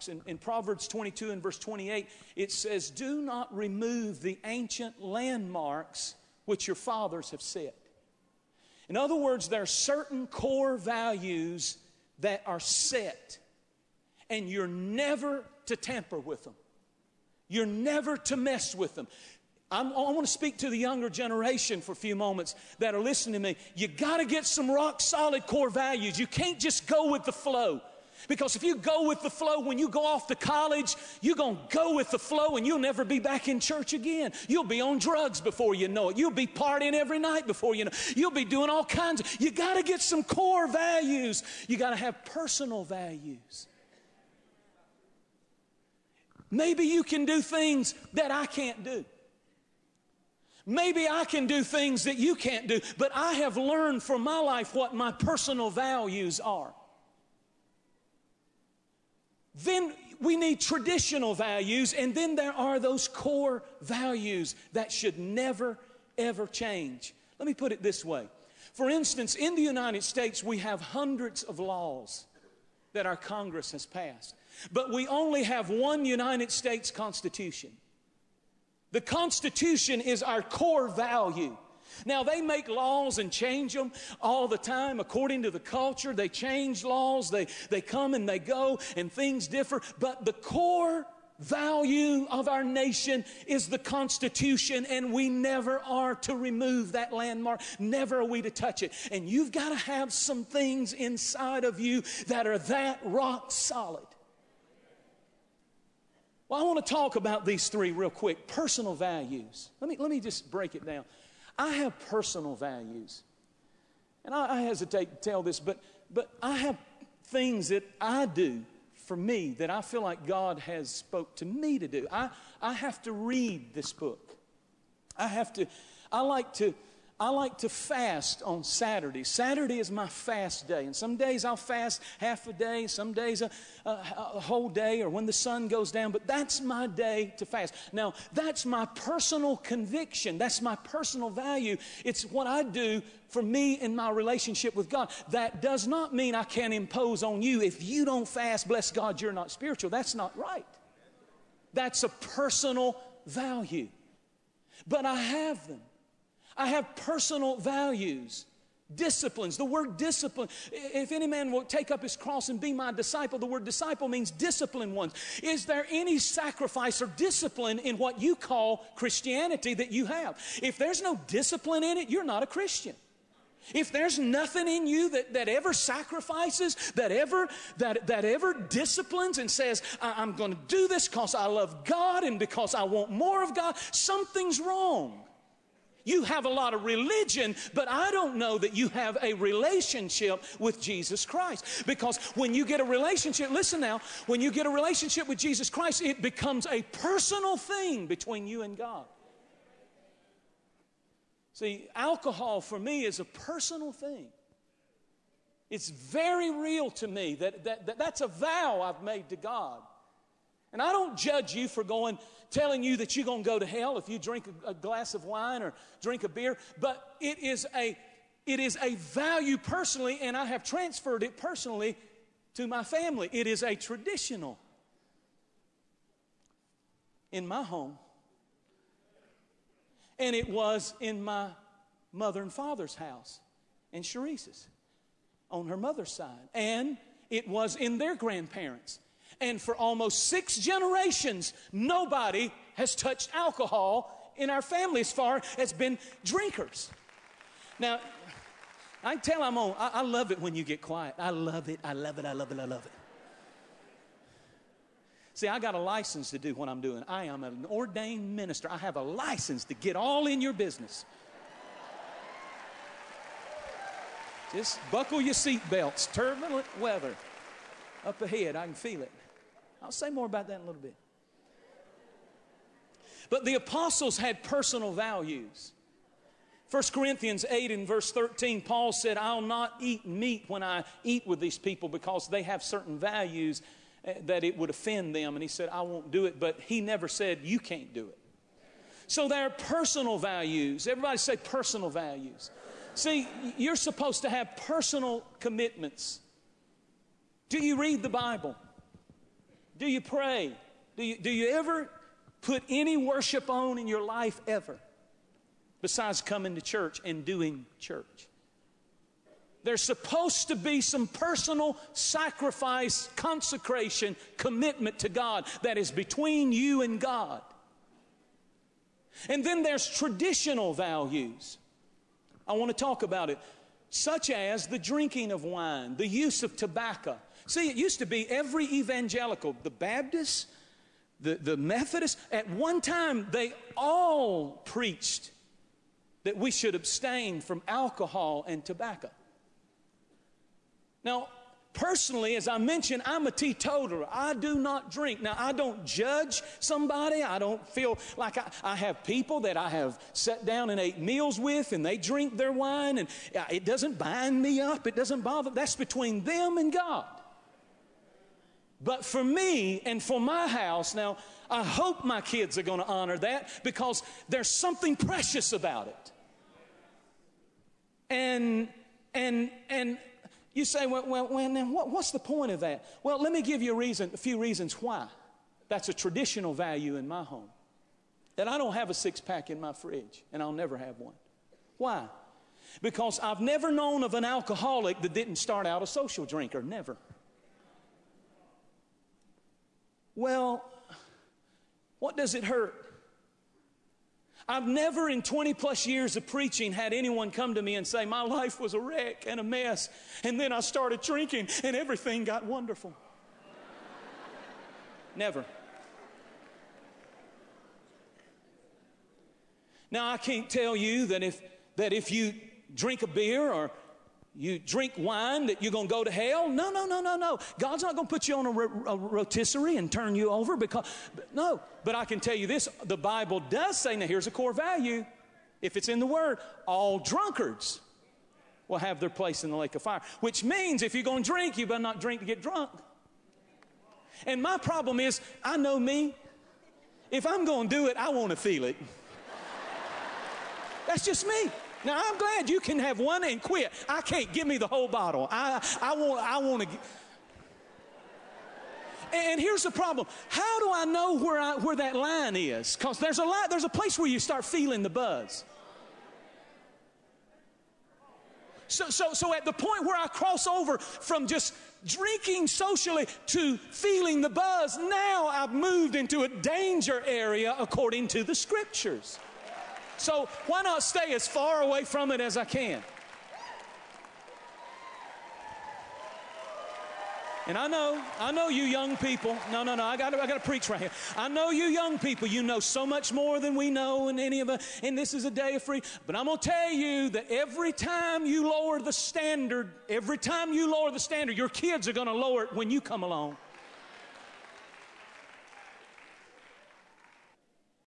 landmarks. In Proverbs 22 and verse 28, it says, do not remove the ancient landmarks which your fathers have set. In other words, there are certain core values that are set, and you're never to tamper with them. You're never to mess with them. I want to speak to the younger generation for a few moments that are listening to me. You got to get some rock solid core values. You can't just go with the flow. Because if you go with the flow, when you go off to college, you're going to go with the flow and you'll never be back in church again. You'll be on drugs before you know it. You'll be partying every night before you know it. You'll be doing all kinds of... You got to get some core values. You got to have personal values. Maybe you can do things that I can't do. Maybe I can do things that you can't do. But I have learned from my life what my personal values are. Then we need traditional values, and then there are those core values that should never, ever change. Let me put it this way. For instance, in the United States, we have hundreds of laws that our Congress has passed. But we only have one United States Constitution. The Constitution is our core value. Now, they make laws and change them all the time according to the culture. They change laws, they come and they go, and things differ. But the core value of our nation is the Constitution, and we never are to remove that landmark. Never are we to touch it. And you've got to have some things inside of you that are that rock solid. Well, I want to talk about these three real quick. Personal values. Let me just break it down. I have personal values. And I hesitate to tell this, but I have things that I do for me that I feel like God has spoke to me to do. I have to read this book. I like to fast on Saturday. Saturday is my fast day. And some days I'll fast half a day, some days a whole day, or when the sun goes down. But that's my day to fast. Now, that's my personal conviction. That's my personal value. It's what I do for me in my relationship with God. That does not mean I can't impose on you. If you don't fast, bless God, you're not spiritual. That's not right. That's a personal value. But I have them. I have personal values, disciplines. The word discipline, if any man will take up his cross and be my disciple, the word disciple means discipline ones. Is there any sacrifice or discipline in what you call Christianity that you have? If there's no discipline in it, you're not a Christian. If there's nothing in you that ever sacrifices, that ever disciplines and says, I'm going to do this because I love God and because I want more of God, something's wrong. You have a lot of religion, but I don't know that you have a relationship with Jesus Christ. Because when you get a relationship, listen now, when you get a relationship with Jesus Christ, it becomes a personal thing between you and God. See, alcohol for me is a personal thing. It's very real to me that's a vow I've made to God. And I don't judge you for telling you that you're going to go to hell if you drink a glass of wine or drink a beer. But it is a value personally, and I have transferred it personally to my family. It is a traditional in my home. And it was in my mother and father's house, and Sharice's, on her mother's side. And it was in their grandparents'. And for almost 6 generations, nobody has touched alcohol in our family as far as been drinkers. Now, I can tell I love it when you get quiet. I love it, I love it, I love it, I love it. See, I got a license to do what I'm doing. I am an ordained minister. I have a license to get all in your business. Just buckle your seat belts. Turbulent weather up ahead. I can feel it. I'll say more about that in a little bit. But the apostles had personal values. 1 Corinthians 8 and verse 13, Paul said, I'll not eat meat when I eat with these people because they have certain values that it would offend them. And he said, I won't do it. But he never said, you can't do it. So there are personal values. Everybody say personal values. See, you're supposed to have personal commitments. Do you read the Bible? Do you pray? Do you ever put any worship on in your life ever? Besides coming to church and doing church. There's supposed to be some personal sacrifice, consecration, commitment to God that is between you and God. And then there's traditional values. I want to talk about it, such as the drinking of wine, the use of tobacco. See, it used to be every evangelical, the Baptists, the Methodists, at one time they all preached that we should abstain from alcohol and tobacco. Now, personally, as I mentioned, I'm a teetotaler. I do not drink. Now, I don't judge somebody. I don't feel like I have people that I have sat down and ate meals with, and they drink their wine, and it doesn't bind me up. It doesn't bother. That's between them and God. But for me and for my house, now, I hope my kids are going to honor that because there's something precious about it. And you say, well, now what's the point of that? Well, let me give you a few reasons why. That's a traditional value in my home. That I don't have a six-pack in my fridge, and I'll never have one. Why? Because I've never known of an alcoholic that didn't start out a social drinker. Never. Well, what does it hurt? I've never in 20 plus years of preaching had anyone come to me and say, my life was a wreck and a mess, and then I started drinking and everything got wonderful. Never. Now, I can't tell you that if you drink a beer or you drink wine that you're going to go to hell. No. God's not going to put you on a rotisserie and turn you over no. But I can tell you this, the Bible does say, now here's a core value. If it's in the Word, all drunkards will have their place in the lake of fire. Which means if you're going to drink, you better not drink to get drunk. And my problem is, I know me. If I'm going to do it, I want to feel it. That's just me. Now, I'm glad you can have one and quit. I can't. Give me the whole bottle. I want to. And here's the problem. How do I know where that line is? Because there's a place where you start feeling the buzz. So at the point where I cross over from just drinking socially to feeling the buzz, now I've moved into a danger area according to the Scriptures. So why not stay as far away from it as I can? And I know you young people. No, I got to preach right here. I know you young people. You know so much more than we know, and any of us. And this is a day of free. But I'm going to tell you that every time you lower the standard, your kids are going to lower it when you come along.